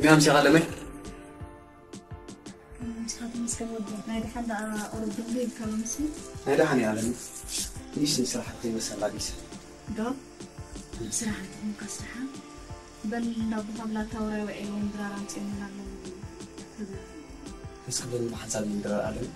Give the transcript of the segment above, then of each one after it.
ميام شي غالمي مسخات مسكن ودي نادي حدا أوروبي لي كلامسي نادي حني عالمي ليش نسرح حتى بس الله بيس دو سرح مكسرح بل لو بقبل توري وعيون دراران تيمنا بس قبل ما حصل من درار عالمي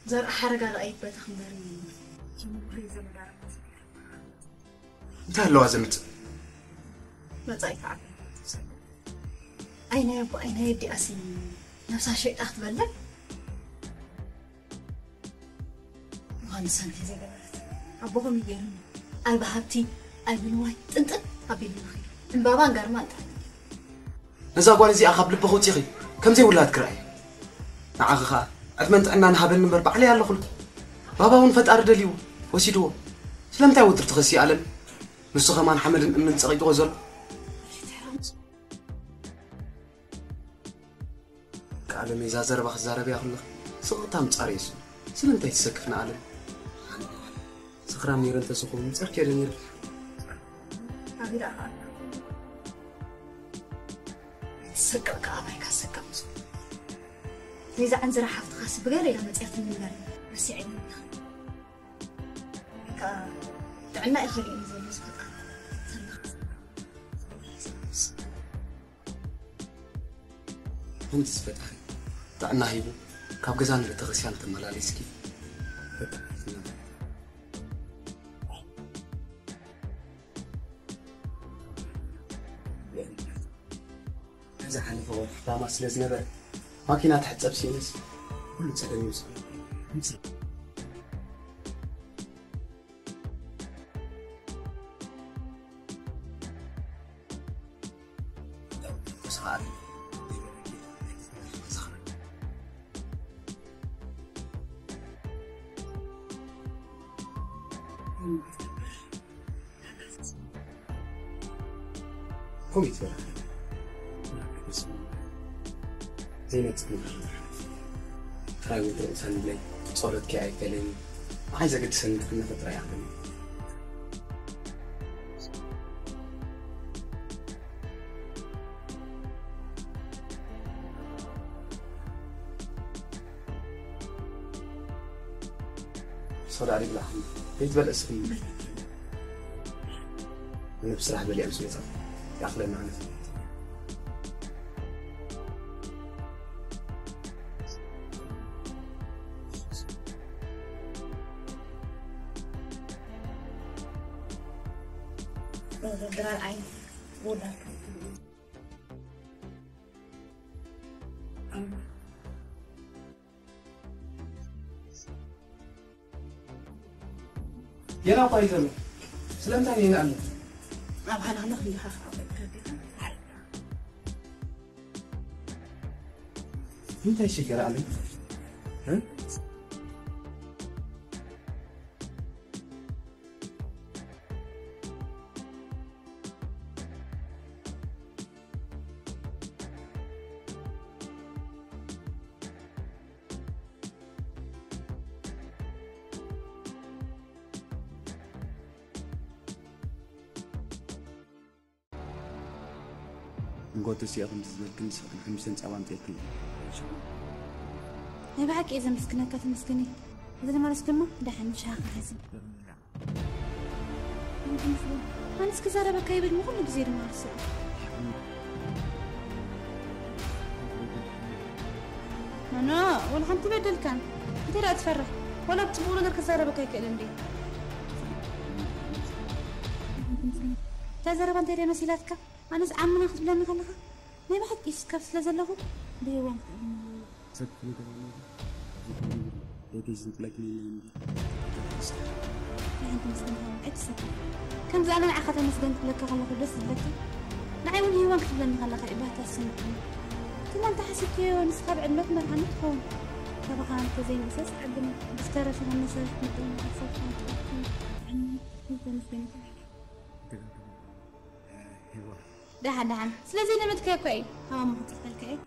زر حرق على أي بيت خمرني انت هلو عزمت ما تعرف عبد أين يبغى أين يبدي أسي نفس الشيء أخذ بالك وأنا سنتي زي قبلت أبوهم يجرم أي بحبتي أي بنواي أنت أبي الخير البابا قرمان نزا قوالي زي أخاب لبخو تيخي كم زي ولاد كراي نعاخا أتمنى أن أنا هبل نمر بعلي على خلق بابا ونفت أرد اليوم وسيدو سلام تاي ودر تغسي علم نسخة ما نحمل من صغير غزل كعلم إذا زرب أخ زرب يا خلق سقطها متعريس سلام تاي تسكفنا علم سخرام نير أنت سخون متسرك يا نير أبي رأى سكر كأبي كسكر إذا أنزل حفظ خاص بغير يا متعرف من غير بس يعني تعنا إخلي إنزل يسقط أنت فتح تعنا هيبو كاب جزان لتغسيان تملاليسكي إذا حني فوق لا سلز نبر ماكينة تحت أبسينس كله تسلم يوصل قومي تفرح زينة تقول تراوي تنسان لي صورت كي عيك لين عايزة قد سنة كنا فترة يعني صار عليك لحم بيت بالاسم أنا بصراحة بالي أمس ميزان يعقلي معنا درال عين ولا يلا طيب سلام تاني هنا أنا أبغى نخلي خاف أنت إيش يقرأ علي؟ ها؟ نقول تسيء خمس ذكر نسخ خمسين سبعة تأكل أنا بحكي إذا مسكنة كات مسكني إذا ما رسكمه ده حنش هاخد حزم أنا سكزارة بكايب المغنى بزير ما رسل أنا ولا حنتي بدل كان أنت لا تفرح ولا بتقول غير كزارة بكايب كلندي تزارة بنتي مسيلاتك أنا عمنا أخذ بلا نخلها ما بحكي إسكاف لازله بيوم كم زعلان عقد المسجد لك خلق بس لك نعيون هي وقت لما خلق إباحة السنة كل أنت حسيت كي ونسخب علمك ما هنتخون طبعا أنت زي مساس عبنا بس تعرف إن الناس مدين صوت عن مسجد ده سلازي لما تكاكوي ها ما تفعل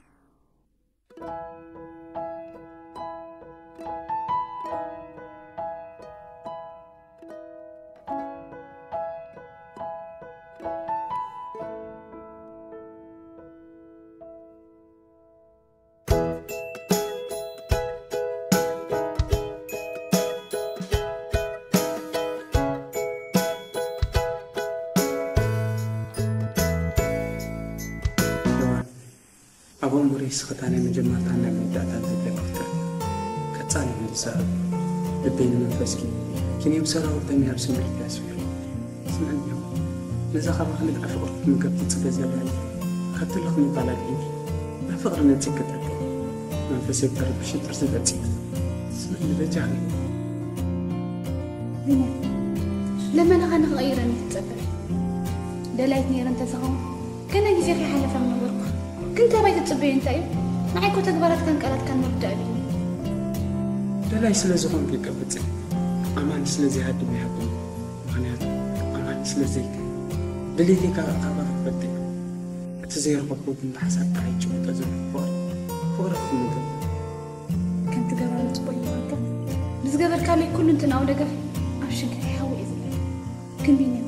أبو مريس ختاني من جماعة أنا من داتا تبلغ كتاني من السبب لبين من فسكي كني مسرع وردمي أبسم بالكاس فيه سمعني يوم نزا خبر خلق أفقر من قبل تتبزل يعني خدت لك من طالع إني ما فقر من تكتك من فسك قرب شتر سبتي سمعني بجاني لما نغنى غيرني تتبر دلائتني رنت زغم كان يجي حالة فمن ورقة كنت أبي تتصبي أنت معي كنت أكبرت كان قالت كان مبدأ بي لا يسلز هون في قبتي أمان سلزي هاد بيحبني مخنيات أمان سلزي دليتي كأخبار بدي تزير بقود من حساب تعيش وتزور فورك من كنت قبرت بي وانت بس قبل كامي كل انت ناو دقف أبشك يحاول إذن كن بيني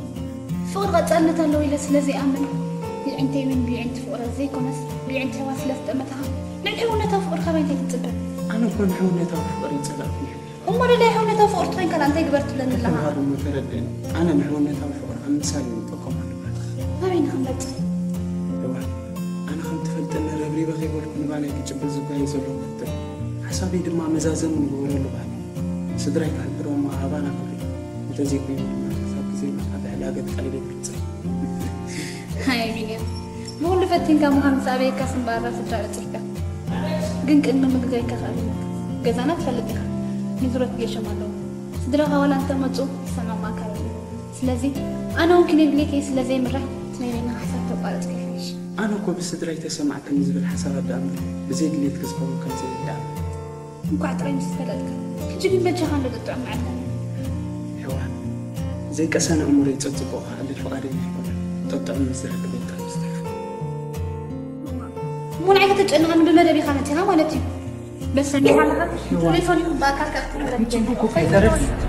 فور قتلنا تلو إلى سلزي آمن بيعنتي من بيعنت فور زي كونس بيعنتي واسلة أمتها نحاول نتفقر خبين تتبع أنا كون حاول نتفقر يتسلق هم لا يحاول نتفقر طين كان أنت قبرت لنا لها هذا متردين أنا نحاول نتفقر عن مثال نتوقع ما بين خمت أنا خمت فلت أن ربري بخي بقول عليك جبل زباي زلوا كتر حسابي دم مزازم ونقول له بعد صدرك على الروم ما عبانا بخي متزيق بيقول حساب زي ما هذا علاقة قليلة كتر هاي بيني بقول فتين كم هم سابي كاسم بارا صدرك تلك جنك إنه مجزي كخالي جزانا فلتها نزرت جيش مالو صدرك ولا أنت مجو سمع ما كاري سلازي أنا ممكن يبليكي سلازي مرة تلاقينا حساب تقالت كيفيش أنا كوب صدري تسمع كنزب الحساب الدم بزيد اللي تكسبه كان زي الدم مقعد رأي مستفلتك تجيبي مجهان لو تطعم معنا حوان زي كسان أموري تصدقوها اللي الفقارين يحكون تطعم مستفلت بيتها مستفلت مو نعيك تجأنا أنا بمدى خانتها مالتي بس أني حالها تليفوني باكار كأختي تجيبوكو في ذرف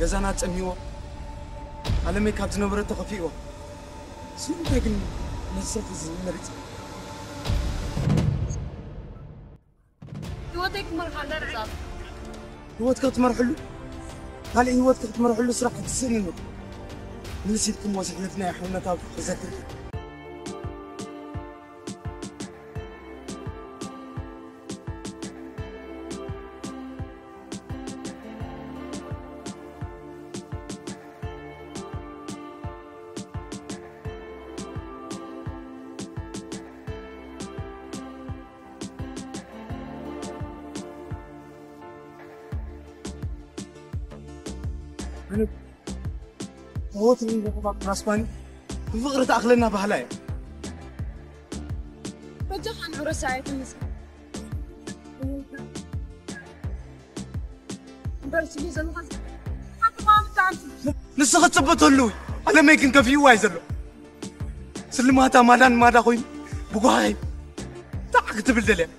جزانات سميوه على ما كانت نبرة تخفيوه سنتين نصرف الزمرت هوتك مرحلة رزاق هوتك مرحلة هل هوتك مرحلة سرح تسنين نسيتكم وسحلتنا يا حولنا تابع تذكر أنا هوتني بقى راسباني بفقرة أخلنا بهلاي بجحن عرساية النساء برس لي زلمة حتى ما بتعرف نسخة تصبت هلوي على ما يمكن كفيو وايزلو سلماتها مادان مادا خوي بقاي تعال تبل دليل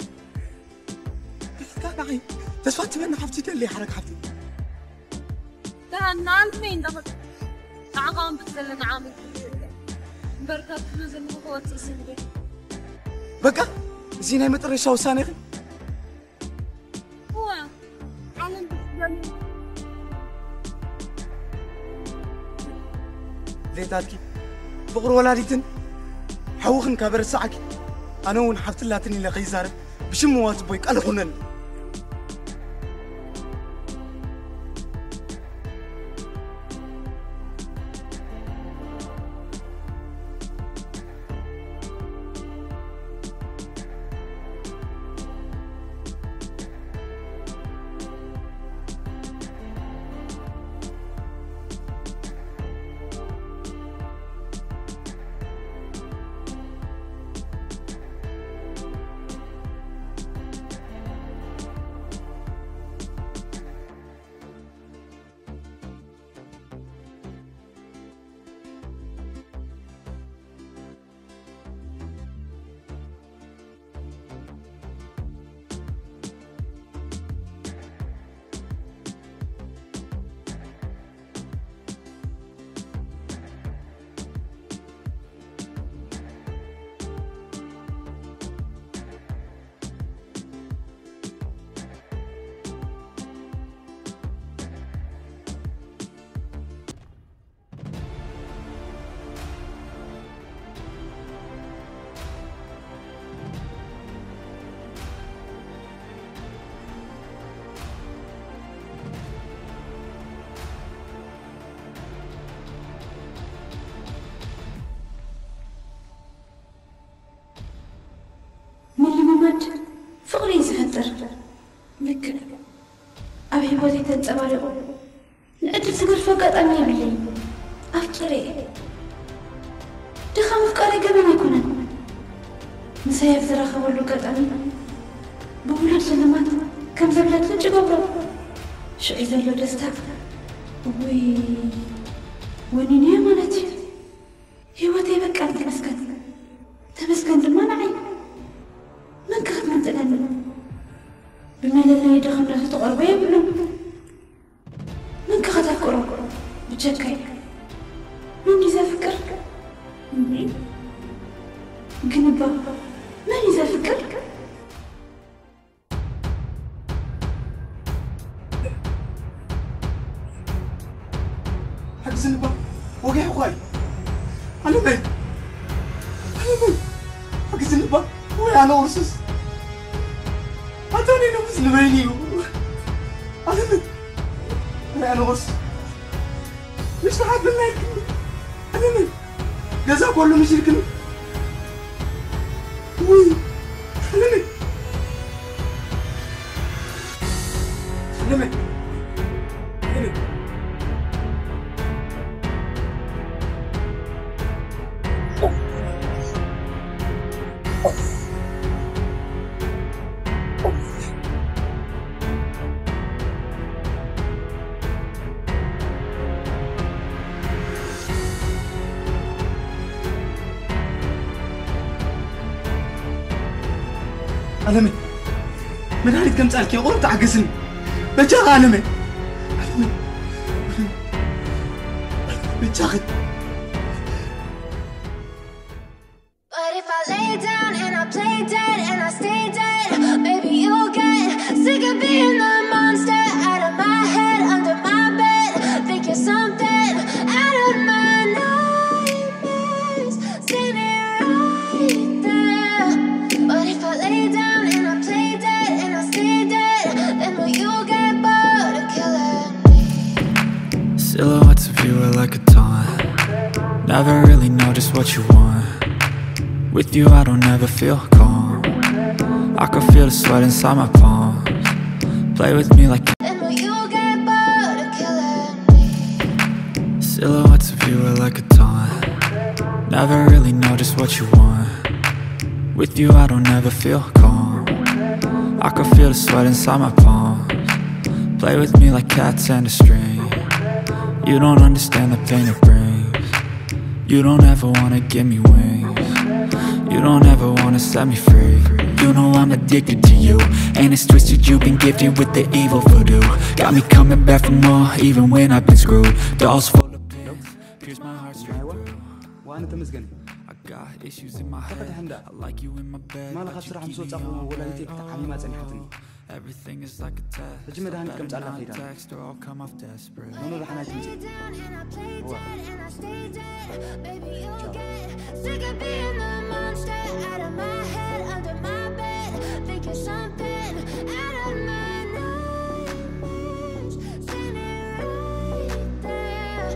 تعال تسفات من حفتي دلي حرك حفتي كان نالتني دخل عقام بتسلن عامل بركات نزل هو تسلن بقى زينة متر شو ساني هو علم بتسلن ليتاتكي بقر ولاديتن حوخن كابر الساعكي أنا ون حفت اللاتني لغيزارب بشموات بويك ألغنن فقري زفتر لك أبي بودي تنتبرئ لأجل سقر فقط أمي بلي أفكري دخل أفكاري قبل يكونن مسايف زرخ أولو قط أمي بولاد سلامات كم زبلت لجبابرو شو إذا لو دستاك ويني مالتي هيوتي بقى تمسكن دمان عين من كخت من تلالو بما لله يدخل ناس تقرب يبلو من كخت أقرب بتشكي من إذا فكر جنبا من إذا فكر حق زنبا وقع خوي أنا بين حق زنبا ويا أنا ورسوس أتوني نفس نبيني أنا بين ويا أنا ورسوس مش لحد بالله أنا بين جزاك كله مش يمكن وي أنا بين أنا بين ألمي من هالك كم سألك يا قرط عجزني بجاه ألمي بجاه But if I lay down and I play dead and I stay dead, maybe you'll get sick of being the monster out of my head, under my bed. Think you're something out of my nightmares, standing right there. But if I lay down and I play dead and I stay dead, then will you get bored of killing me? Silhouettes of you are like a taunt. Never really know just what you want. With you I don't ever feel calm. I can feel the sweat inside my palms. Play with me like Then will you get bored of killing me? Silhouettes of you are like a taunt. Never really know just what you want. With you I don't ever feel calm. I can feel the sweat inside my palms. Play with me like cats and a string. You don't understand the pain it brings. You don't ever wanna give me wings. You don't ever wanna set me free. You know I'm addicted to you, and it's twisted you've been gifted with the evil voodoo. Got me coming back for more even when I've been screwed. Dolls full of pins, pierce my heart straight through. وانا تمزقني I got issues in my head. I like you in my bed. ما لها صراحة مسوي صعب ولا يتيك تحمي ما تنحتني. Everything is like a test. لجمع ده هنكم تعلق فيها. Text or I'll come off desperate. منو راح نايتمزق. Baby, you'll get sick of being the monster out of my head, under my bed. Think you're something out of my nightmares. Standing right there.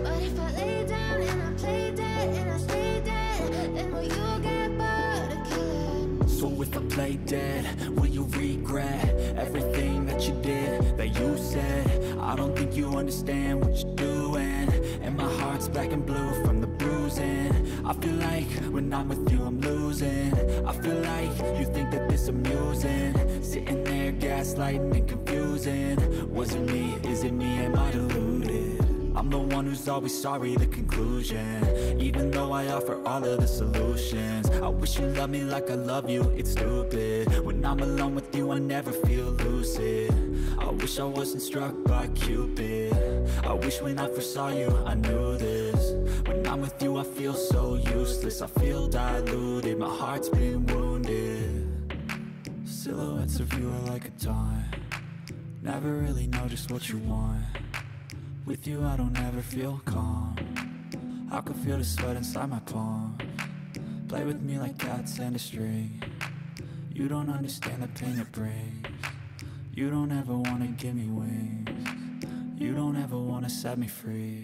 But if I lay down and I play dead and I stay dead, then will you get bored of killing? So if I play dead, will you regret everything that you did, that you said? I don't think you understand what you're doing, and my heart's black and blue from the bruising. I feel like when I'm with you I'm losing. I feel like you think that this amusing, sitting there gaslighting and confusing. Was it me? Is it me? Am I deluded? I'm the one who's always sorry, the conclusion. Even though I offer all of the solutions, I wish you loved me like I love you, it's stupid. When I'm alone with you I never feel lucid. I wish I wasn't struck by Cupid. I wish when I first saw you I knew this. When I'm with you I feel so useless. I feel diluted, my heart's been wounded. Silhouettes of you are like a taunt. Never really know just what you want. With you I don't ever feel calm. I can feel the sweat inside my palms. Play with me like cats and a string. You don't understand the pain it brings. You don't ever wanna give me wings. You don't ever wanna set me free.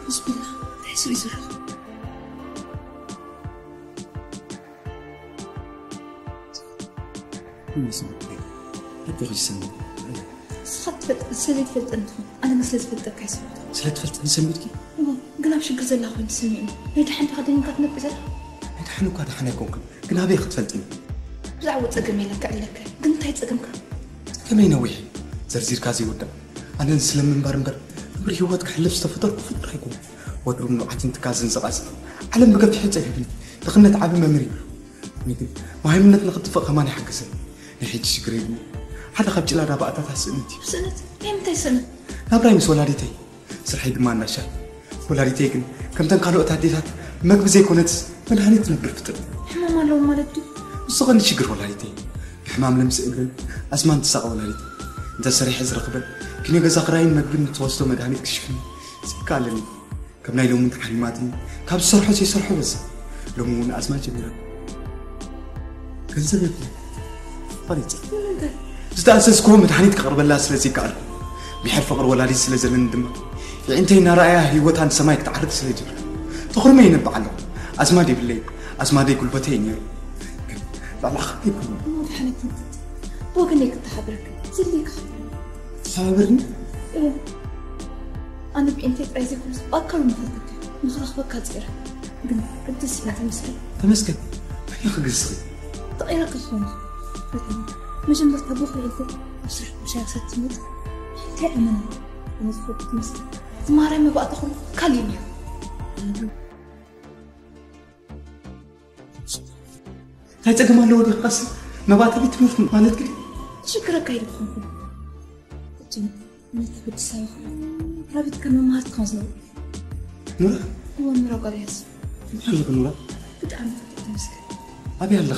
بسم الله تحسوا يزرق ربي يسلمك. سخطت سليت فلت انتم انا مسلت فلتك حسن سلت فلت نسميتكي قلاب شكر زلا خوين سمعين هيدا حنت خدني كتنب زلا هيدا حنو كاد حنكونكم كنا بي ختفلتني زعوت صقمي لك عليك كنت هي صقمك كمي نويح زرزير كازي ودا انا نسلم من بارمبر بري هوتك حلف استفطر فطر يكون ودرو من عتين تكازن زقاس علم بقى في حته يبني دخلنا تعب ممري نيجي مهمነት نخطف كمان يحكسن نحيج شكريبو حدا خبج لا رابعه تاسنتي سنت امتى سنت نابراي مس ولادتي سرحي دما ناشا ولادتي كن كم تنقالو تحديثات مكب زي كونت مدحنيت نبر فطر حمام لو مالتي وصغني شكر ولادتي حمام لمس اجل اسمان تساق ولادتي انت سريح زرقبل كني غزا قراين مكب نتوسطو مدحنيت كشفني سكالني كم نايلو من تحليماتي كاب سرحو سي سرحو بس لو من اسمان جميله كنزل يبني فريت استأسسكم مدحنيت قرب الله سلازي قال بحر فقر ولادي سلازلن دم انتي نرايا هيوتان سمايك تعرف سلاجر تخرمي ينبعلو اسمادي بالليل أسمع دي كل بتيني لا لا خبيب ما حنك بوقني كنت حبرك زليك خبرني إيه أنا بإنتي عايزكم أكثر من ذلك مخرخ بكات زيرة قد تسمع تمسكن يا أخي قصري طائرة كخون مجمع طبوخ لعيدة مش عارفة تموت تعمل أنا صفت تمسك ما رأي ما بقى تخون كلمة هاي تقم على ودي قاسم ما بقى تبي تموت مالت كلي شكرا كايد خونكم أنا تبي تساوي رابط كمان ما هتخزنوا نورا هو مرة قريس يلا نورا بتعمل تمسك أبي يلا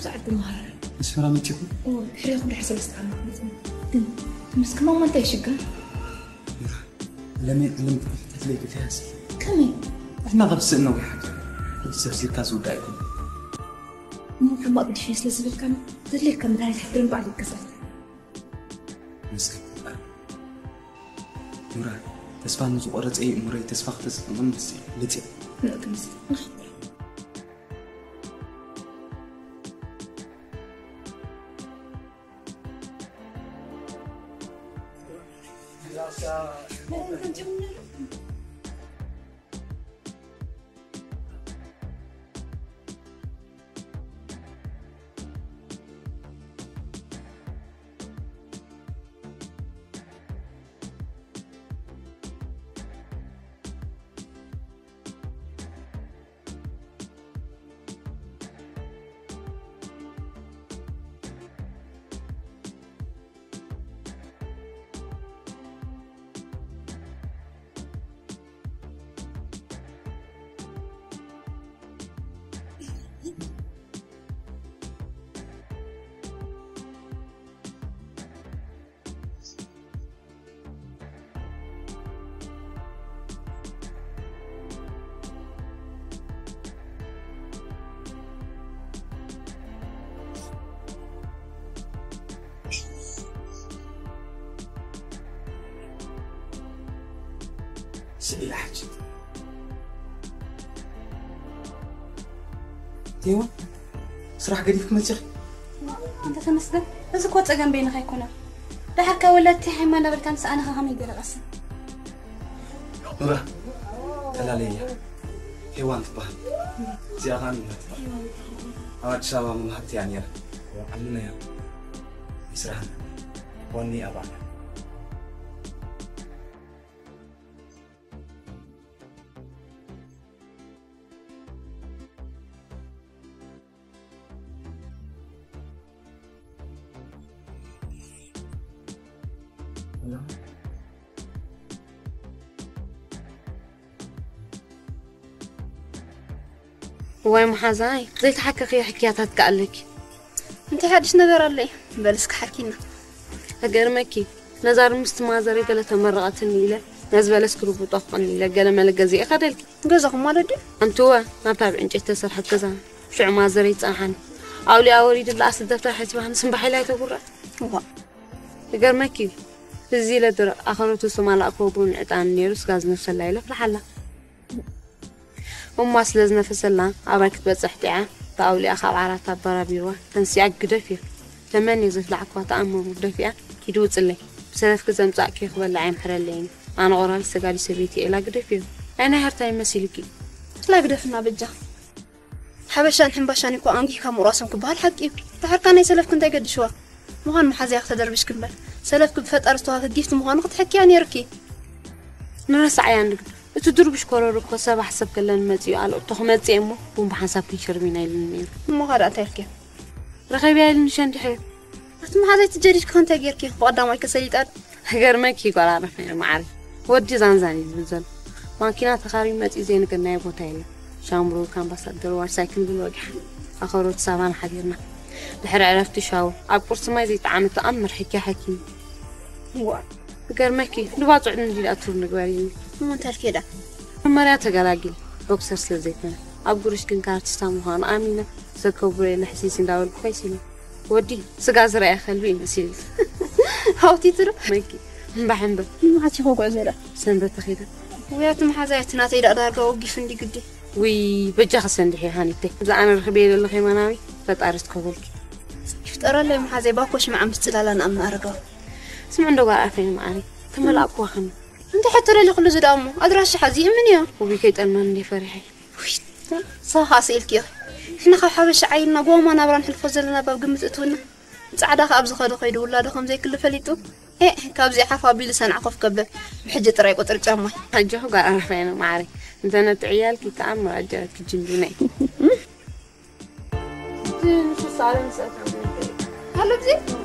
ساعد المهارة بس فرا متشكو وحريق بحسن استعمل تمسك ما أنت يشقر لم تلاقي فيها كمي احنا غبس انه حاجه بس كاسو دايكم ممكن ما بدي فيس لازم كان دليل كان بدي تحضرن بعد الكسل مسكين نورا تسفى نزو قرص اي اموري تسفى خطس نمس لتي لا تمسك سئل حاجة ديوان صراحة قريب كما تشغي أنت تمسك بس كوت أجنب بينك هيكونه بحكي ولا تحي ما نبر كان سأنا خامي دير أصلا نورا تلالية هيوان تبهل زي أغاني أود شابا من هاتي عنيرا عملنا يا يسرحنا واني أبانا واي محازاي زي تحكي حكياتات قالك أنت حدش نظر لي بلسك حكينا أجرمكي نزار مستمازري قال تمرقتني له نزبل اسكروب طفقني له قال ملك زي أخذلك جزاكم ما ردي أنتوا ما بتابع إنك تسرح كذا شو ما زريت أحن أولي أوريد الأصل دفتر حسبها نسمع حلا تقول هو أجرمكي الزيلة در آخرته سمال أقوبون عتان نيروس غاز نفس الليلة فلحلا وما سلز نفس الله أباك تبصحتها فأولي أخاب عراتها برابيروا تنسيعك قدفية لمن يزف لعكوا تأمم قدفية كيدوت اللي بسلف كزم زاكي خبال لعيم حرالين أنا غرال سقالي سبيتي إلا قدفية أنا هرتاي مسيلكي لا قدفنا بجا حبشان حنبشان يكون أنجي كمراسم كبار حقي تحركاني سلف كنت أقد شوا مهان محازي أخت دربش كمبل سلف كنت فترة هذا جيفت مهان قد حكي يعني ركي نرس عيان تدربش كورو كسب حسب كلن مزيو على تخمت أمه بوم بحسب كيشربين المين ما غير تركي رخيبي على نشان دحيل ما هذا تجريش كنت أجيركي وقدام ما يكسيد أد غير ما كي قال عارف ما عارف ودي زانزاني بنزل ماكينات خاري متي زين كنا يبوتايل شامبرو كان بصدر ورساكن بالوجه أخرت سافان حديرنا دحر عرفت شاو أقرص ما يزيد عم تأمر حكي هو غير ما كي نبات عندنا جيل أطول نقبلين ما تركي ده مرات قلاقيل بوكسر سلزيتنا أبغرش كن كارت ساموهان آمينة سكوبري لحسيسين داول كويسين ودي سجازر يا خلبين مسيل هاوتي ترى ماكي بحنبه ما حد يخوق عزيرة سنبت خيدا ويا تم حزايتنا تيدا دارجا وقف عندي قدي وي بجا خسندحي هانيتي إذا أنا رخبي للخي منامي فتعرست كبولك ترى لي محازي باكوش مع مستلالا أنا أمنا أرجع سمع عنده قاعد فين معي تملا أقوى خم أنت حتى لي كل زد أمه أدرس حزين من يوم وبيكيت ألمان فرحي صح أسئلك يا إحنا خحابش عيننا قوما نبرا نحلفو زلنا باب قمت أتونا سعدا خابز خادو خيدو ولا دخم زي كل فليتو إيه كابزي حفا بيلسان عقف قبل بحجة رايق وترجع ماي حجه قاعد فين معي أنت نتعيال كي تعمل أجرت كجندوني شو صار مسألة هلا بزي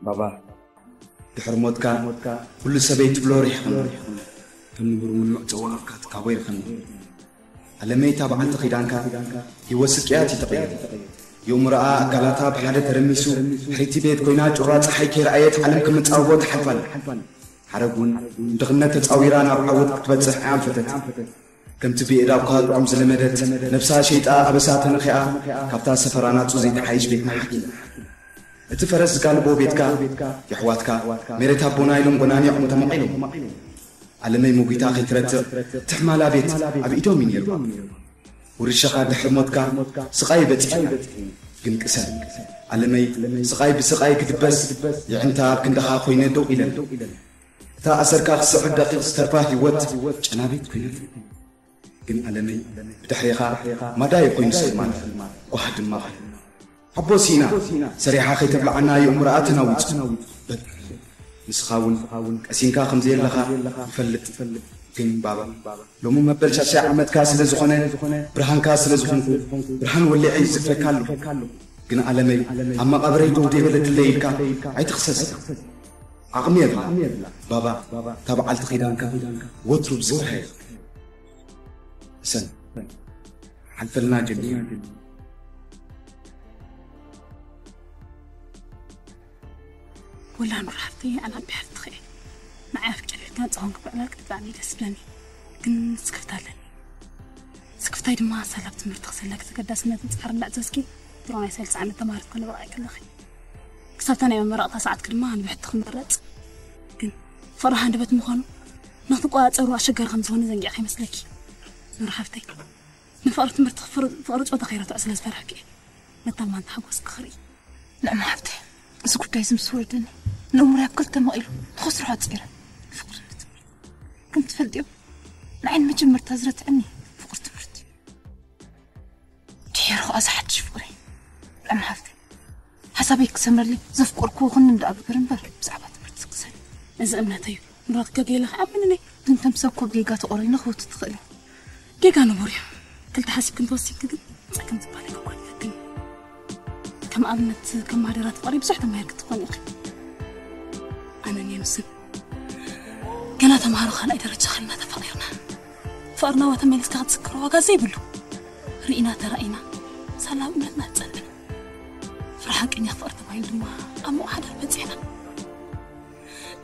بابا تحرمتك كل سبيت بلوري حمل كم نقول من معتوى أفكار كوير خن على ما يتابع عن تقيدانك يوسك ياتي تقيد يوم رأى أكلاتها بحالة ترميسو حريتي بيت كوينات جرات حيكي رأيت علمكم متعود حفل حرقون دغنة تتعويران أبعود تبتسح عام فتت كم تبي إلى أوقات عمز لمدت نفسها شيطاء أبسات نخيئة كابتا سفرانات وزيد حيش بيت محكي اتفرس قال بو بيتك يحواتك ميريتا بونايلوم قناني عمو تمقيلو على ما يموقيتا أخي تحمالا بيت أبي إيدو من يربا ورشاقا دحرموتك سقاي بتحينا قنك أسان على ما سقاي بسقاي كتبس يعنتا بكندخا خوينة دو إلن تا أسركا خصعد دقيق سترفاه يوت جنابيت كوينة قن على ما بتحريخا ما دا يقوين سلمان واحد ما غير حبو سينا سريحة خي تبلعنا يوم رأتنا وجه نسخاون أسينكا خمزين لخا فلت كين بابا لو مو مبلش أشياء عمد كاس لزخنة برهان كاس لزخنة برهان واللي عايز فكالو كنا علمي أما قبري دودي ولد الليل كا عي تخصص عقمي بابا تابع التقيدانك وطرب زوحي سن حلفلنا جميعا ولا نرحبتي أنا بحرت خير معي أفكر كانت صهون قبلك تبعني دسبلني كن سكفتاي دما سلبت مرتخصل لك تقدس ما تنصحر لا تسكي تروني سالس عن التمارت كل رأيك الأخي كسبت أنا من مرأة ساعات كرما أنا بحت خمرت كن فرح عند بيت مخانو ناخذ قوات أروح شجر خمس هون زنجي أخي مسلكي نرحبتي من فقرت مرتخ فقرت وتخيرت أسلس فرحكي مثل ما أنت حقوس كخري لا ما حبتي سكوت جايزم سوردني نمرها كلتا ما إله تخسر هاد صغيرة فقرت كنت فلديو العين ما جمرت هزرت عني فقرت مرتي تحيرو أزحت شفوري لا ما حبتي حسابي كسمر لي زفق أركو خن ندعب برنبر بزعبات مرت سكسن إذا أمنا تيو مرات جيلا خابنني انت مسكو بجيجات أورينا خو تدخلي جيجا نبوريا قلت حاسب كنت وصيك كده كنت بالي كوكو يفكني كم أبنت كم عدرات قريب صحت ما يركض تقول أخي أنا نيمسن كنا تمهارو خان أي درجة خلنا تفقيرنا فقرنا وتميل استغد سكر وغازي بلو رئينا ترأينا سلام بلدنا تسلم فرحك إني أخفرت بايل دما أمو أحد البنزينا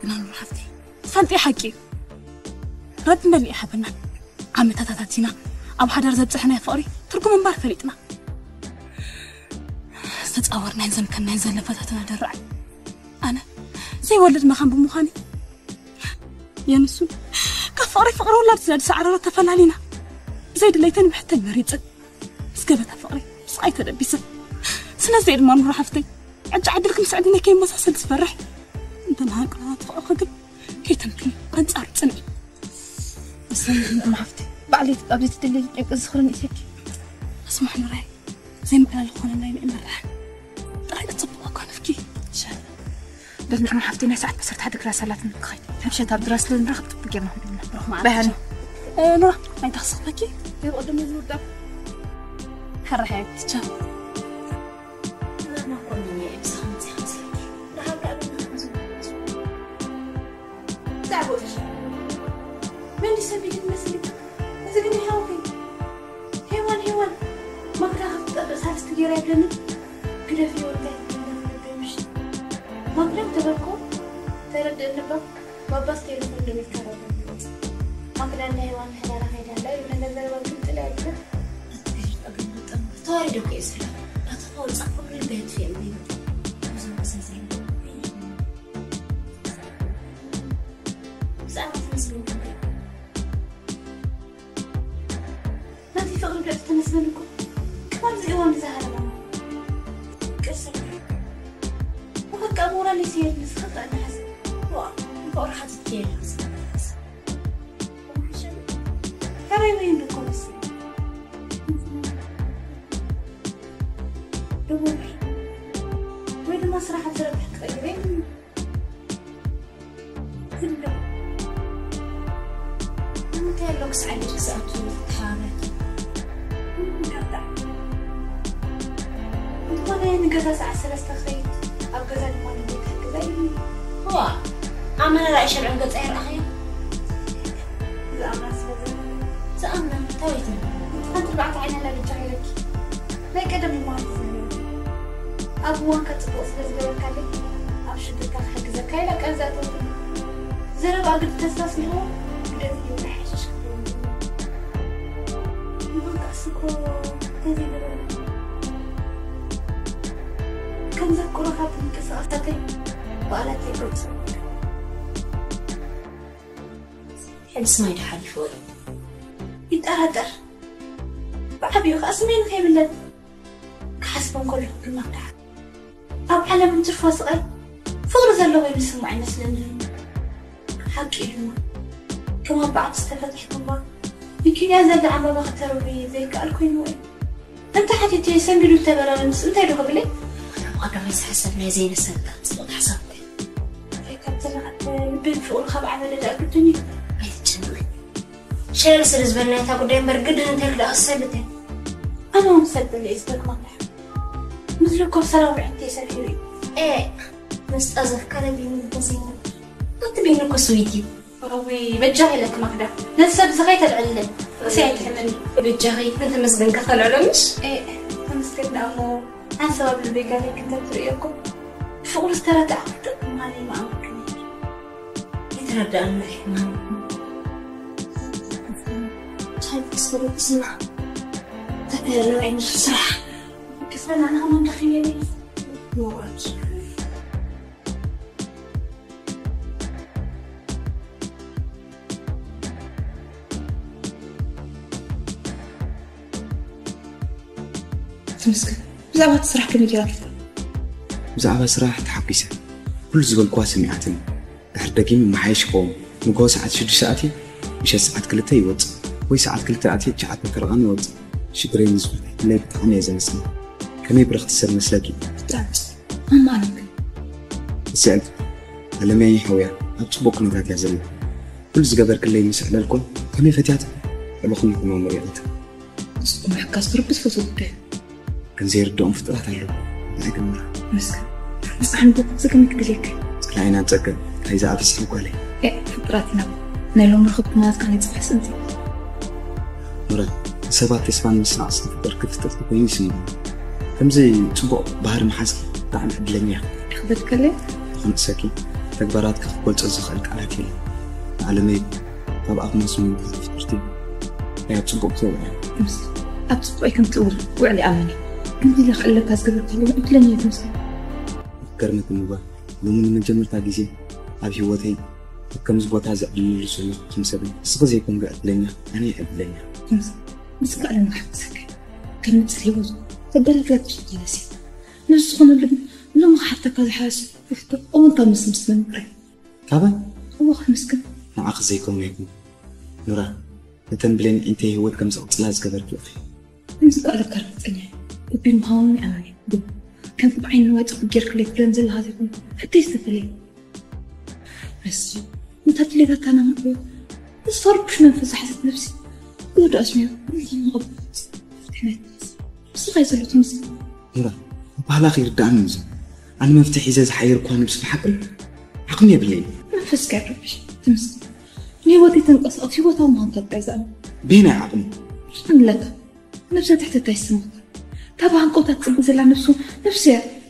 قلنا نور حفتي فانتي حكي ردنا لي أحبنا عمي تاتاتينا أبو حدر زبزحنا يا فقري تركو من بار فريقنا تتصورنا ينزل كنا ينزل لفتاتنا درع أنا زي ولد ما خان بمخاني يا نسو كفاري فقر ولا تزاد سعر تفلالينا زيد الليتين بحتى المريض سكبت فقري سقيت دبيس سنة زيد ما نروح حفتي عدلكم سعديني كي مسحسن تفرح انت نهار قرات فوق خدم كي تمكن انت ارتني استنى ما حفتي بعلي قبل تدلي زخرني سيك اسمح لي راي زي ما كان الخون الليل إلا راح طريقة تطبق كان فيكي بس نحن حفتينا ساعة بس حد كلاس لات نتخيل همشي تاب دراسة لنا نرخب تبقينا نروح مع بهن نروح ما يتخصص بكي يقدم يزور ده حرح حياتي تشاو ما قلنا يا إبسا خمسي راح أقابلنا تعبوا إيش من يسبيل المسلك إذا كني حاوفي هيوان ما كره بس هالستجير يبلنا كده في وقت ما كلام تبركو ترد النبض ما بس تلفون دم الكهرباء ما كلام هيوان هلا راح يدلا يبنا نزل وقت تلا يبنا طاري دوك إسلا لا تفاول صفر البيت في أمين سأعرف نسبين ما في فقر بلا تتنسبن لكم كمان زي وان زهرة ماما كسر وهك أمورا اللي سير نسخط أنا حسن بقول حد كتير ترى وين لكم السير دور وين المسرح تربح تغيرين كله أنت اللوكس على جزءات وتحامل وين قصص على سلسلة خيط أو قصص ما نبيت هكذا هو عمل رأي شرع قد أير أخي زعما سلسلة سأمنا تويتنا أنت بعت عيني لا بتجاهلك لا قدم ما تزني أبوان كتبوس لزبرك عليك أو شدك حق زكاي لك أنزات زرب أقد تستسمع هو بدأت يوم حشش ما تأسكو هذه كان ذكروا خاطري كساعتي وقالت لي قلت حدث ما يدحالي فوق يتأردر بعبي وخاسمين خيب اللد كحسبهم كله المقطع أو على من ترفوا صغير فغر زلوا يسمعي مثلا حقي لهم كمان بعد استفتحت الله يمكن يا زلد عم بختاروا بي زي قالكوين وين انت حتى يسنجلوا تبرر المس انت يدوك بلي أنا بس حسبنا زين السنة صوت حسب هيك طلعت البنت فوق الخبع على اللي الدنيا ما يتجنن شيل سرز بنا تاكل دين برقد انت اللي أصيبتين أنا مصدق اللي إسبك مطلع مثلكم سراوي عندي سفيري إيه بس أذكر بين بزينة أنت بينك سويتي روي بتجاهلك مقدر نسب زغيت العلم سيد حملي بتجاهي أنت مسجن كخل علمش إيه مسكنا أمو عن سبب البيقالي كنت تريكم فقول استرد عقد مالي ما أمكني يتردى أن الحمام شايف أصبر بسمع تقدر نوعين الصراحة كسبنا عنها ما متخيلي موعد تمسكن بزعبة تسرح كم يجرى بزعبة سراح تحقيسة كل زبل قوة سمعتني دحر ما حيش قوم نقول ساعات 6 ساعتي مش ساعات كلتا يوط وي ساعات كلتا أتي جعت مكرغان يوط شكرين زبل لا بتعني زي نسمع كم يبرخ تسر مسلاكي ما عليك سألت هلا ما يحويا أتصبق نتاك يا زلمة كل زقبر كله يمسح لكم كم يفتيات أبخم يكون مريض تسكم حكا استربت فوتوك كان زي ردهم فترات عليه لكن مسكن بس عم بتسكم يكدليك العين أتسكر هيزا عفس حقو عليه إيه فطراتنا نايلون رخبت ما كان يتبحث أنت مرة سبات تسفان مسنا أصلا فطر كيف تفتكو يمسي كم زي تبقى بحر محاسك طعم عدلنيا أخذتك ليه؟ خمس ساكي تكبرات كقول تأزخ عليك على كيلي عالمي طبعا مسموم فطرتي هي تبقى بسوء تمس أبسط أيكم تقول وعلي أمني كنت لك أقول لك أسكبر كلمة قلت لن يتمس كرمة المبا ومن مجمر تاجيزي أبي هوتين كم زبوت هذا اللي كم سبب سقزي يكون قاعد لنا أنا أبلنا تمس بس قال أنا حبسك كلمة سليوز تقبل لا تشتي نسيت نفس خون اللي لو حتى كذا حاس فكتب وأنت مسلم بري كذا الله مسكن معك زيكم ويكم نورا نتنبلين أنت هو كم زوج لاز قدرت لفي نزل على كرت أنا بين مهاوني أماني كان بعين وايد غير كلي تنزل هذا حتى يستفلي بس انت تلقى انا مقبل تصرفش منفس حسيت نفسي قول اسمي مغبط حنات بس غيزلو تمس نورا بحالا خير دعني مزن أنا مفتاح إذا حير كوان بس بحقل عقم يا بالليل نفس كعربش تمس ليه ودي تنقص في وطا ما انت تعزل بينا عقم لك نفسها تحت تايسمك طبعا قوتها تنزل على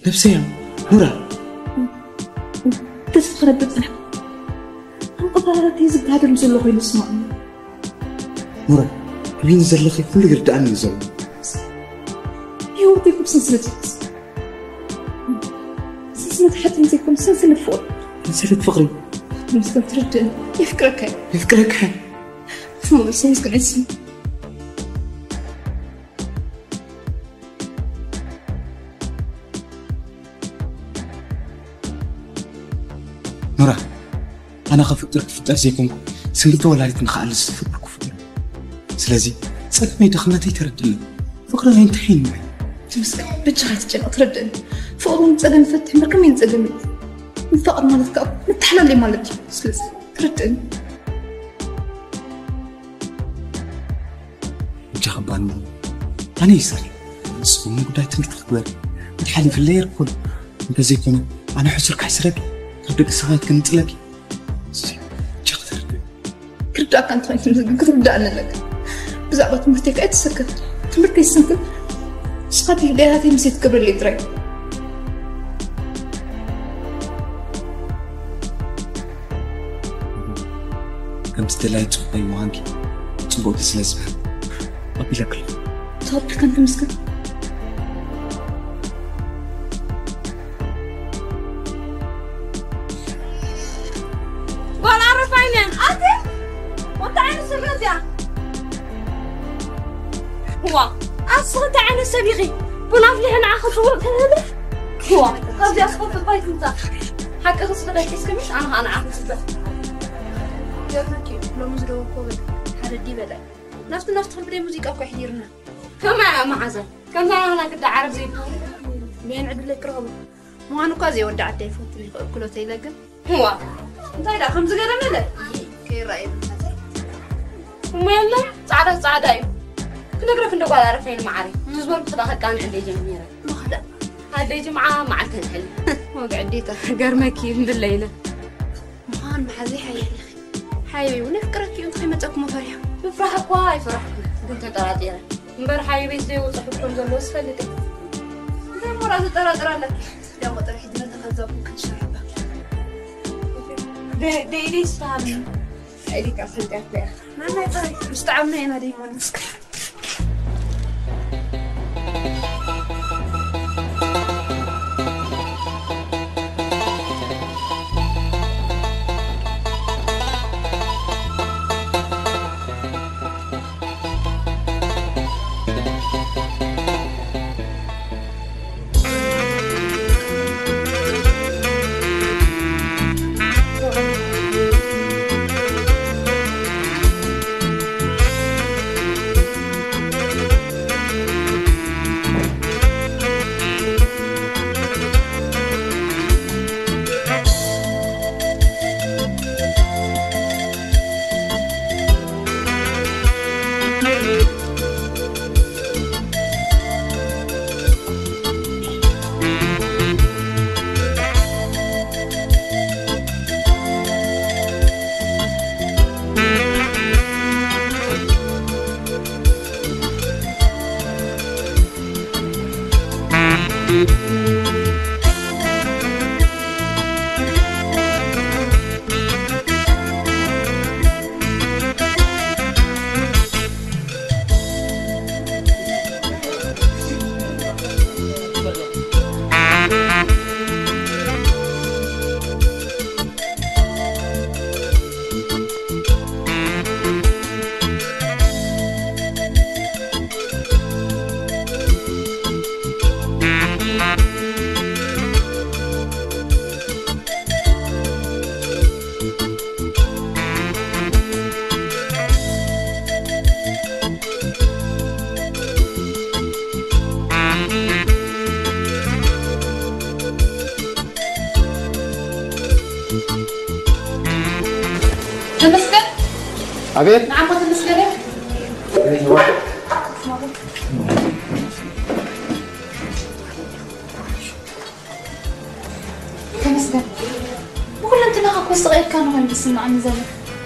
نفسها نورا تسخرب بتنح قطارة تيزك هذا المزل خوي نسمع نورا مين زلخي كل قرد أنا نزل يوديك بسلسلة حتى نزيكم سلسلة فوق سلسلة فقري بس كنت ترد يفكرك هاي مو بس يسكن اسمي نورا أنا خفقتك في تأسيكم سنجد ولا ريت نخال السفرك وفقر سلازي سألت دخلتي تردني فقرة لا ينتحين معي تمسك بجهات جن أتردن فوق نتسلم فتح مركم ينتسلم الفقر مالتك أب نتحلل لي مالتي سلازي تردن جخباني أنا يسري سبوني قداي تمرت خبر نتحالي في الليل كل انت زيكم أنا حسرك حسرك كبدك الصغيرات كنت لك كرد أكنت فاين كرد أنا لك بزعبة تمرتك أي تسكت تمرتك يسنكت سقط لي هذه نسيت قبل اللي دري كم تدلعي تبقي وانكي تبقى تسلسل أبي لك صوتك كنت مسكت وانا اعرف عينين انت وانت عين السبيغي هو اصلا انت عين السبيغي بناف لي هنا اخذ وقت هذا هو قصدي اخذ البيت انت حق اخذ بدك تسكمش انا اخذ سبب يا ماكي لو مزرو كوبل هذا دي بدا نفس خبري موسيقى كو يحيرنا كما معزه كم انا كنت عارف زي بين عدل لك رغم مو انا كازي ودع عدي فوتني كله تيلقى هو انت لا خمس قرن له كي رايك ومالا صعده ايو كنقرا في النقال عارفين معاري مزبر بصراحه كان عندي جميره ما خدا هذا جمعه مع تنحل ما قعديته قرمكي من الليله مهان محزي حيبي ونفكرك يوم خيمتك مفرحه بفرحك واي فرحك كنت طراطيره مبر حبيبي زي وصحبكم زلو سفلتك زي مرة تطرطر لك لو طرحي دنا تخزبك كنشربك ديلي استعمل عليك أصدق فيها ما نقدر مستعملين هذه ما نسكت تمسكن أبين نعم تمسكن تمسكن وكل انت ناخذ قصة غير كانوا هاي بسمع عن زلمة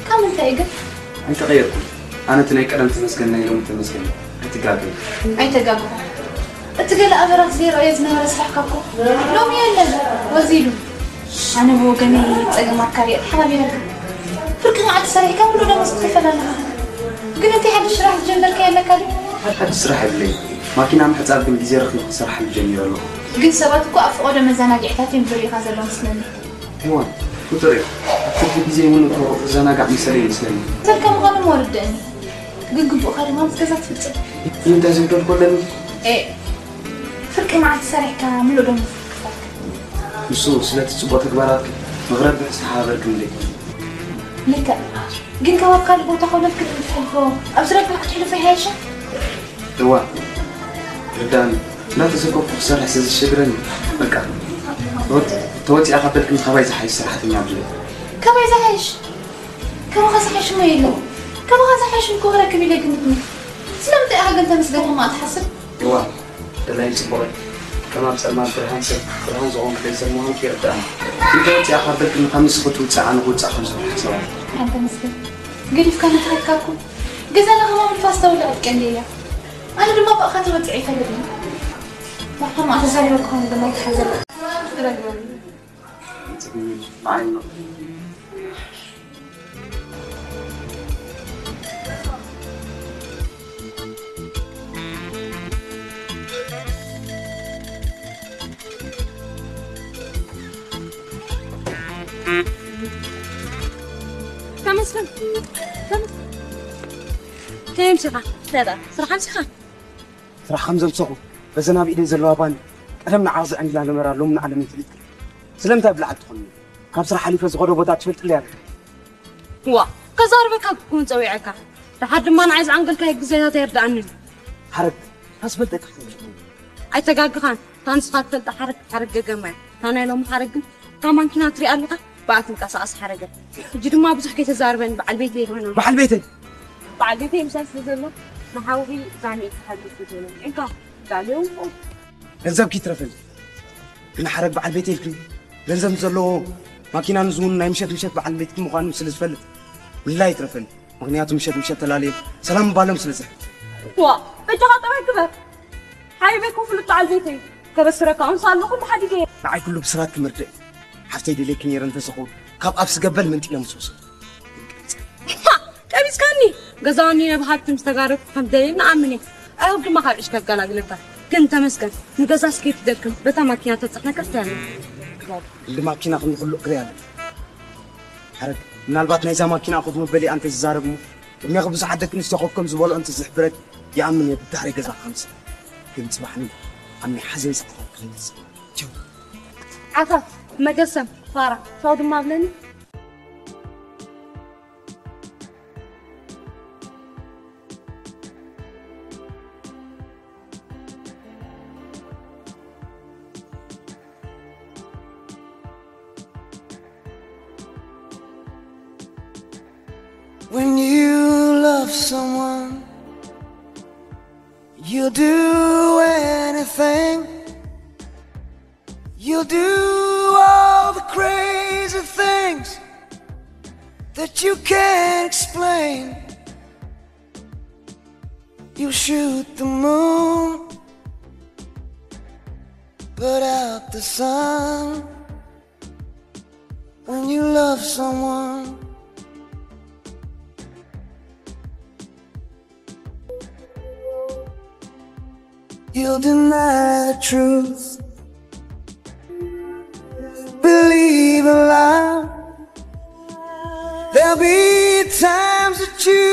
كم انت ايقا أنت غيركم أنا تنايك أنا تمسكن يوم تمسكن أنت قاقل أي تقاقل أتقل أبرك زي رأيزنا رسح كاكو لوم يلا وزيلو أنا بو قمي تقل ماركاري حبابي هلقا فرق ما عاد سريح كم لو دمس كيف أنا قل أنت حد شرح الجنبل كي لك هذه حد سرح لي ما كنا عم حتى قبل جزيرة رخي سرح الجنير له قل سباتكو أفقود مزانا جحتاتي مبري خازر لهم سنني هوان شو طريق أفكر زي ونو زانا قاعد مسلي تركم غنم وردني قل قل بأخري ما متكزات في الصدق أنت لازم تقول كل إيه فرق ما عاد سريح كامل لو دمس مسؤول سلة تسبوت كبارات مغرب بس حاضر كملي لك قل كواب قلب وتقولك كنت تحبه أبزرك ما كنت حلو في هايشة هو رداني لا تسكو في سرح سيز الشجرني بقى توتي أخبرك من خوايز حي صراحة يا عبد الله كم يزعيش كم غزعيش ما يلو كم غزعيش الكورة كبيرة قمتني سلمت أحد أنت مسجدهم ما أتحسب هو لا يسبوري كما بسأل ما برهان زغون كده يسموهم في رداني توتي أخبرك من 5 خطوة ساعة نقول ساعة 5 ساعة أنت مسجد قريب كانت هكاكو قزانا غمام الفاسدة ولا أتكلية أنا دم أبقى خاطر وتعي فلدني ما ما أتزاري وكهون دم أتحزر معينة تمسكن كيف شخا لا صراحة شخا صراحة خمسة بصعو بس أنا بإيدي زلوابان ألمنا عاصي عندي لأنا مرة لومنا على من تلك سلمت أبلع تخوني كاب صراحة لي فز غدو بوتات شفت لي وا كزاربك كون صويعك لحد ما نعايز عنقلك هيك زيها تيردعني حرك حسبتك أي تجاجخان تانس خاطر حرك جماعة تانا لهم حرك كمان كنا تري ألقى بعد نكساس حركة جدو ما بزح كي تزاربين بعد بيتي هنا بعد بيتي بعد بيتي مسافر زلمة محاوي زاني تحدث بزلمة إنك قاليهم ገንዘብ ኪትረፈል ግን حرك بعد بيتي الكل ገንዘብ ዘሎ ማኪና ንዝውን ናይ ምሸት بعد بيتك ምዃኑ ስለ ዝፈልጥ ولا يترفل ምክንያቱ ምሸት ተላልየ ሰላም ባለም ስለዚህ وا بجها طبعا كبر هاي بيكون في الطعال بيتي كبسرك أنصار لكم حديقة نعي كله بسرات كمرد حفتي دي ليك نيرن تسخو كاب أبس قبل من تيلا مسوس كابيس كاني قزاني بحاجة مستقارب فمدين نعمني أهو ما خارج كقلا قلتها كنت مسكن نقصاص كيف تدركم بتا ماكينة تصحنا كستاني اللي ماكينة خلنا كله قريان حرك من البات نيزا ماكينة أخذ مبلي أنت الزاربمو ومياخذ بس حدك نستخدمكم زبالو أنت زحبرك يا عمي بتحرك جزء 5 كنت صباحني عمي حزين سقطك خلص شو عفا ما قسم فارق صوت ما بلني When you love someone, you'll do anything. You'll do all the crazy things that you can't explain. You shoot the moon, put out the sun. When you love someone, you'll deny the truth, believe a lie. There'll be times that you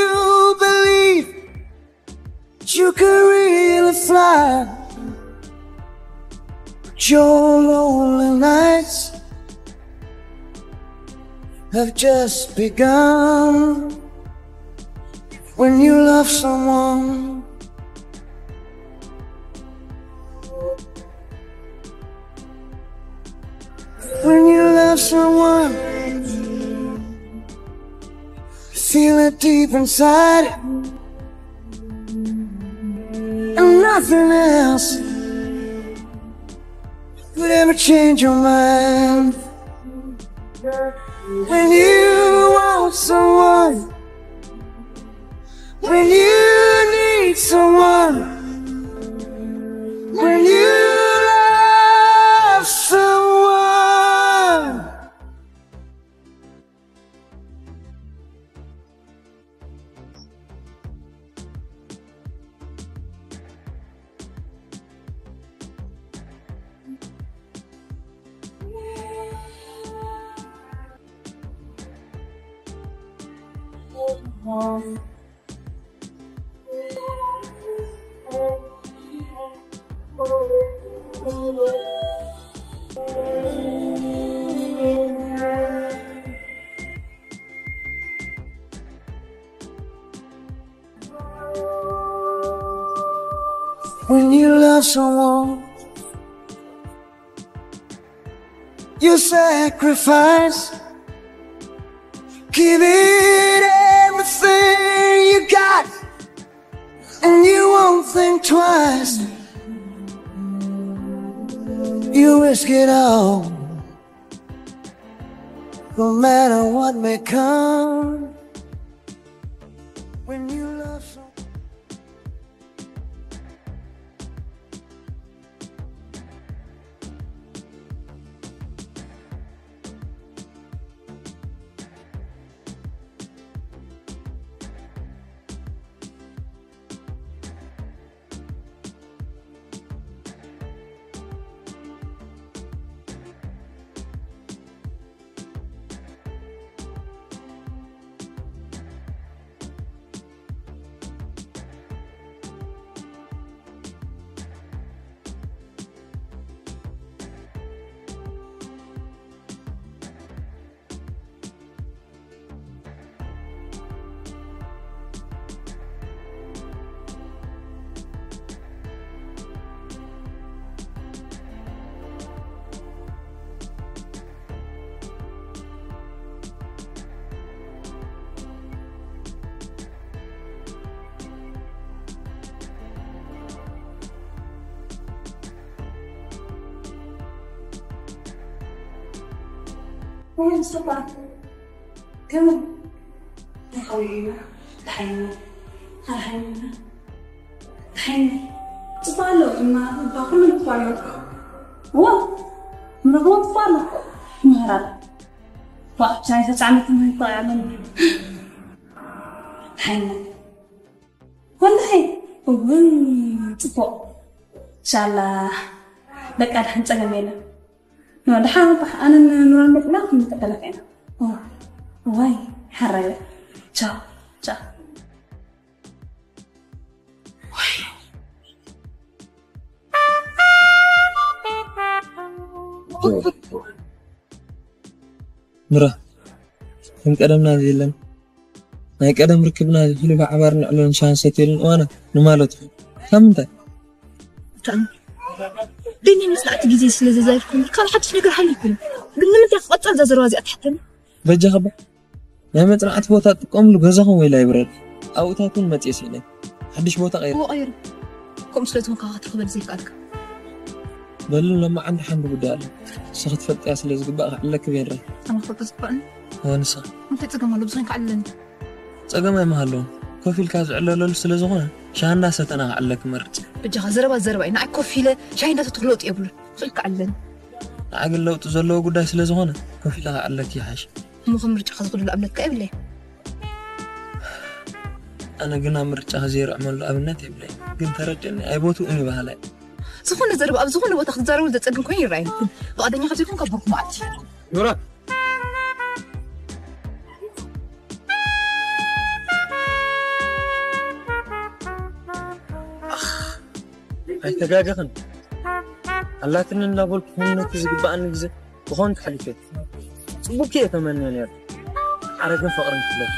believe that you could really fly, but your lonely nights have just begun. When you love someone, when you love someone, feel it deep inside, and nothing else could ever change your mind. When you want someone, when you need someone, when you love someone. When you love someone, you sacrifice, give it everything you got, and you won't think twice. You risk it all, no matter what may come. When you love someone. وين صبا كمان تحوينا تحينا تحينا تحينا تفعلوا ما باكل تفعلوا هو مرغوب تفعلوا مهرب واحد شاي تتعمل من طايع مني تحينا والله وين تفوق إن شاء الله لك أنا حنتقل ميلا نو دحان أنا نور المطلق من تكلفنا واي حرية تشا تشا مرة كم قدمنا ذيلن ما يقدم ركبنا ذيلو بعبار نعلن شان ستيلن وانا نمالت كم انت تعال ديني مسلعت جيزي سلازي زايفكم كان حدش نقر حليكم قلنا من تقطع زازروازي أتحتم بجا خبا يا مترعت بوتا تقوم له غزاهم ولا يبرد أو تاكل متيسيني حدش بوتا غير هو غير كم سلتهم كاغات خبر زي قالك بلو لما عند حمد بدال سخت فت يا سلاز قبا لك بين راه أنا خبر زبان هو نسا أنت تقوم له بزين كعلن تقوم ما هالون كوفي الكاز على سلاز هون شان ناس أنا علك مرت بجا زربا إن كوفي له شاي ناس تخلط يقبل خلك علن عقل لو تزلوا قداي سلاز هون كوفي لها علك يا حاج مو خمرت خذ له أبنك قبله أنا قلنا مرت غزير أعمل له أبنتي بلي قلت رجعني أي بوتو إني بهالاي زخون زرب أب زخون وتاخذ زارو ده تقدم كوين راين بعدين يخذيكم كبركم معتي نورا هاي تجاجخن علاتني نقول كنا تزق بقى نجز وهون تحلفت بوكي أتمنى يعني عرفنا فقرن كله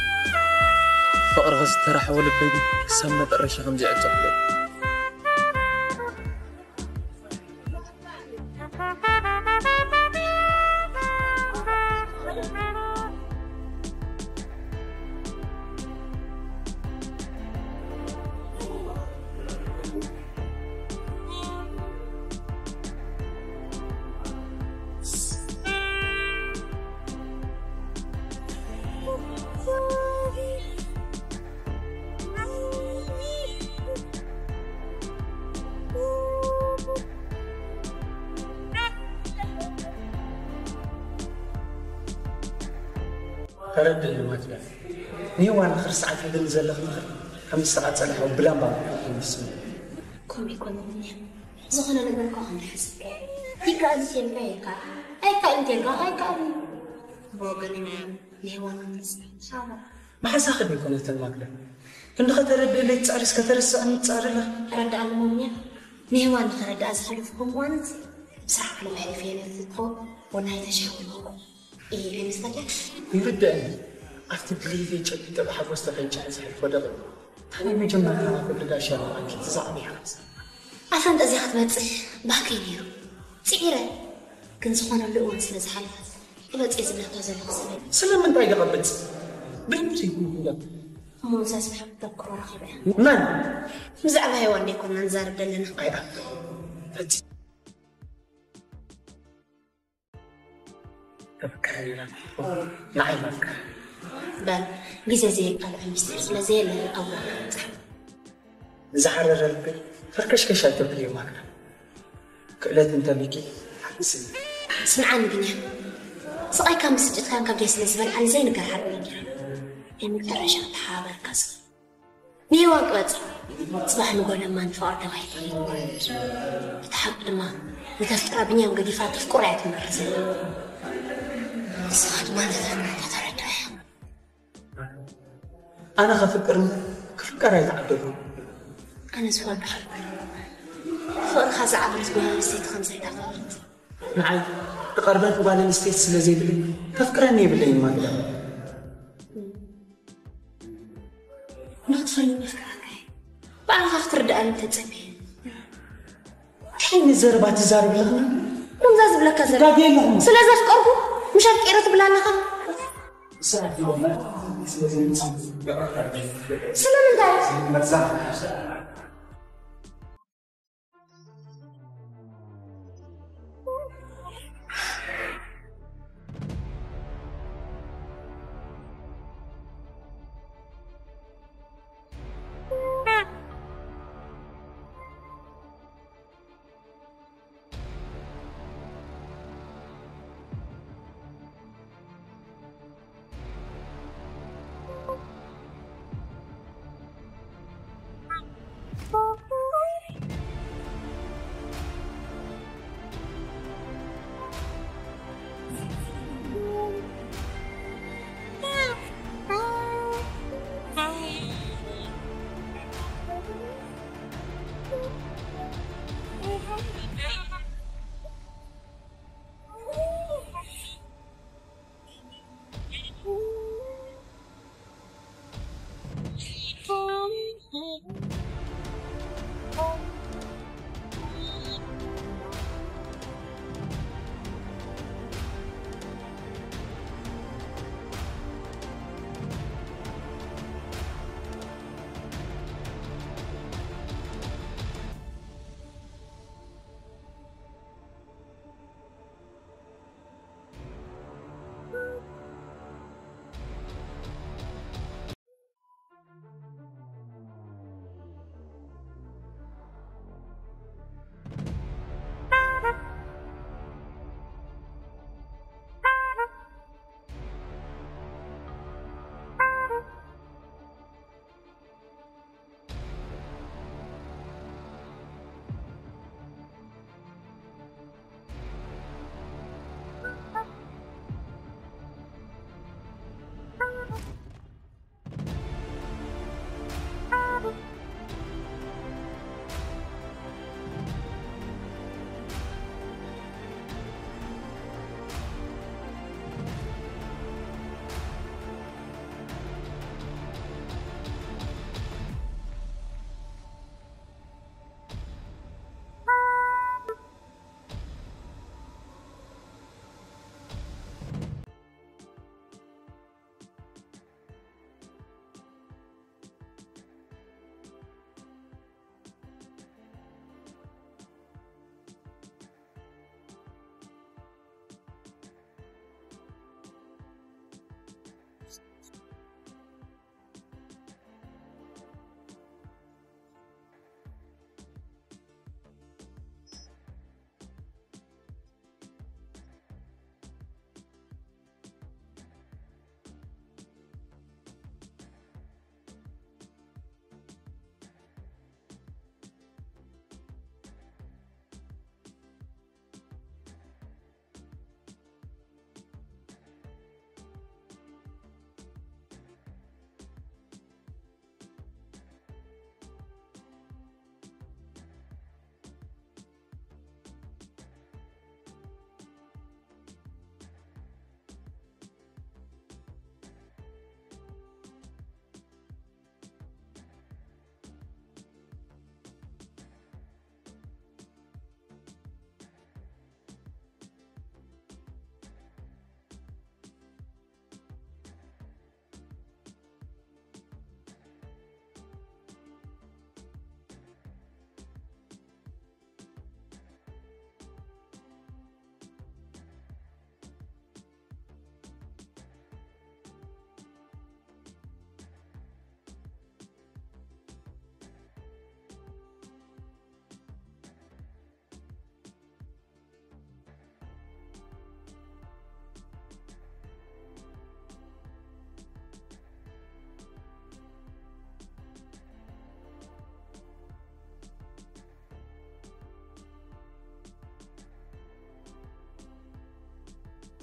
فقر غز ترى حول البيبي سمت الرشة خمسة عجبة ترد الماتلا نيوان آخر ساعة في بنزل لك خمس ساعات صالح وبلان بابا كم يكون مني زغنا نقول كم نحسب هيك أنت ينبيك هيك أنت هيك بوغني نيوان نسمع ما حساخد يكون الماتلا كنت ترد اللي تعرس كترس أن تعرله رد على الموميا نيوان خرج أزحلفكم وانت بصراحة لو حلفين تدخل ونهاية تشاور إيه مستقل يرد أني أفتح لي في شيء تبع حفظت في شيء سحلف ودغل أنا مجمع كل ده شيء أكيد زعمي حرس عشان تأذي خدمت باكي نيرو تيرة كنت سخون اللؤون سلزحلف قلت إذا بلا تزال خصبين سلام من بعيد قبض بنتي يقول مو زاز بحب تذكر ورخيبة من؟ مزعب هيوان يكون منزار بدلنا أي فتي تفكري نعيمك بل جزء زي القلع المستحيل زي اللي أول زحر الرلبي فركش تبلي معنا كألات انت بيكي حسن سمعني بنيا سقاي كان مسجد كان قبل يسلسل على زين قال حرب إنك ترجع تحاول كسر مي وقت صباح نقول لما نفعل تغير تحب لما نتفكر بنيا وقد يفات في قرعة مرزين صاد ما تتردد أنا خفكر يتعددون أنا سؤال بحب فأنا خاصة عبرت بها نسيت 5 دقائق نعم تقربت وبعدين نسيت سلازي بلي تفكرني باللي ما قدام نطفى لي مفكرك بعد خاطر دقان تتسبي حين الزربات الزارب لغنا ونزاز بلا كذا قاعدين لهم سلازة فكركم مش هتقيرت بلا نخا سلام انت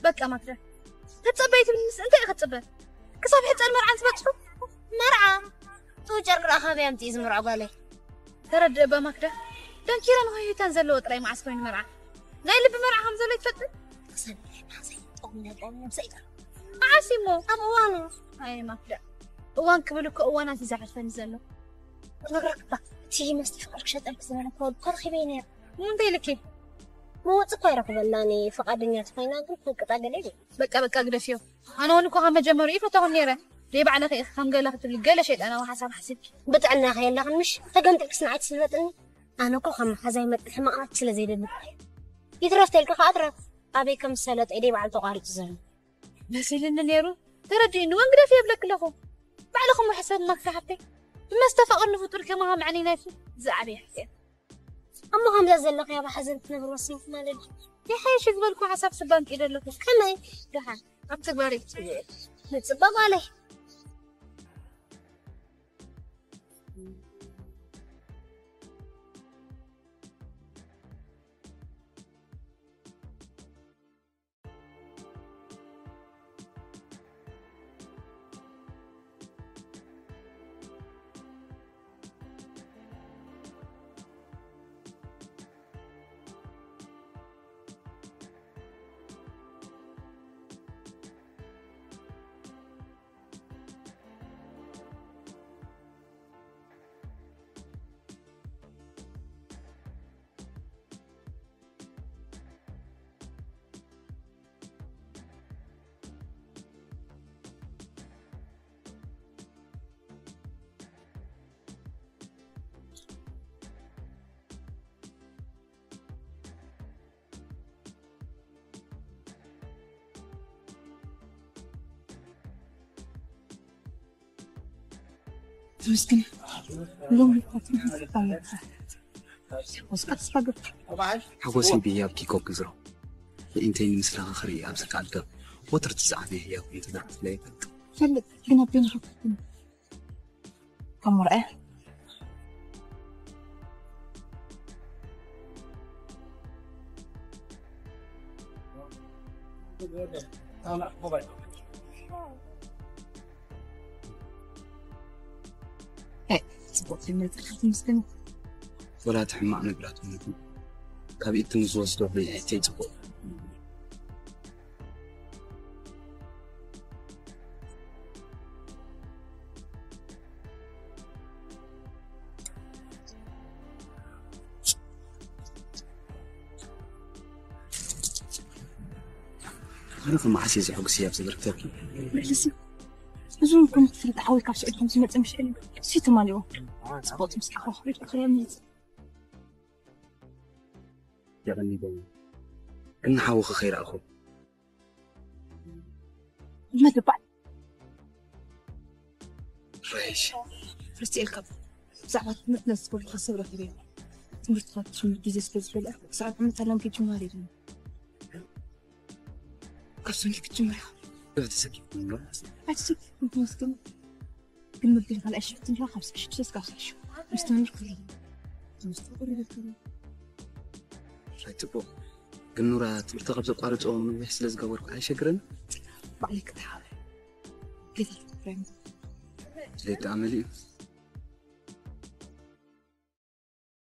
بقى ما كده تتصبيت بالنس انت يا ختصبر كصاب حتى المرعى تبطحو مرعى تو جرق رخابي امتي از مرعى بالي ترد با ما كده دان كيران هي تنزلوا طري مع سكوين مرعى زي اللي بمرعى هم زلوا يتفضل اصلا ما زي قوم زيدا عاسمو ام وانو اي ما كده وان كبلك وانا تزعل فنزلوا نغرق تي مستفقرك شطك زمان كود قرخي بيني مو بيلكي مو تقوي ركبلاني فقدني تفينا كنت قطع قليل بقى قدفيو انا ونكو هم جمري فتون نيره ليه بعد اخي خم قال لك قال شيء انا وحسب حسب بتعنا خيل لك مش تقمت صنعت سلبتني انا كو خم حزاي مت حماقات سلا زيد المقاي يترفت لك خاطرك ابي كم سلت ايدي بعد تقارب زين بس لنا نيرو تردي انه وين قدفي بلك لكم بعلكم حسب ما كحتي ما استفقر نفطر كما هم عني نافي زعبي حسين اما هم زلق يا بحزنت نبر وصيف مالي يا حي شو بالكم حساب سبانك إذا لكم كمان دحان أبتكبري نتصبب عليه مسكين لو فاطمه وسقط حوسي بيا بكيكو كزرو انتي مسلا خري ابز قالك وتر تزعبي هي كنت نعرف ليه فلت بينا بين حكم كم مرأة صبوت في ملتقى مسلم ولا تحمق نقلات منكم كابي تنزوز دو بي تيجبو عارف ما حسيت حق سياب صدرتك مجلسي زون كنت في تحاول كاش إلهم سمعت مش إلي سيتو ماليو صبوت مسكح وخريت أخرى منيت يا غني بوي إن حاوخ خير أخو ما دبعت ريش فرستي الكب زعبت مثل سبورت خسرة كبيرة تمرت خاطر من جيزي سبيز بلا ساعات مثلا كي جمالي دون كسوني كجمرة لا تسكي عجزك كنت مسكين كل ما بدي على أشياء تنجح 5 أشياء 6 أشياء مستمر كله مستمر كله رايتبو قنورات مرتقب زقارة أم يحسل زقورك على شكرا بعليك تحاول كذا فريم ليه تعملي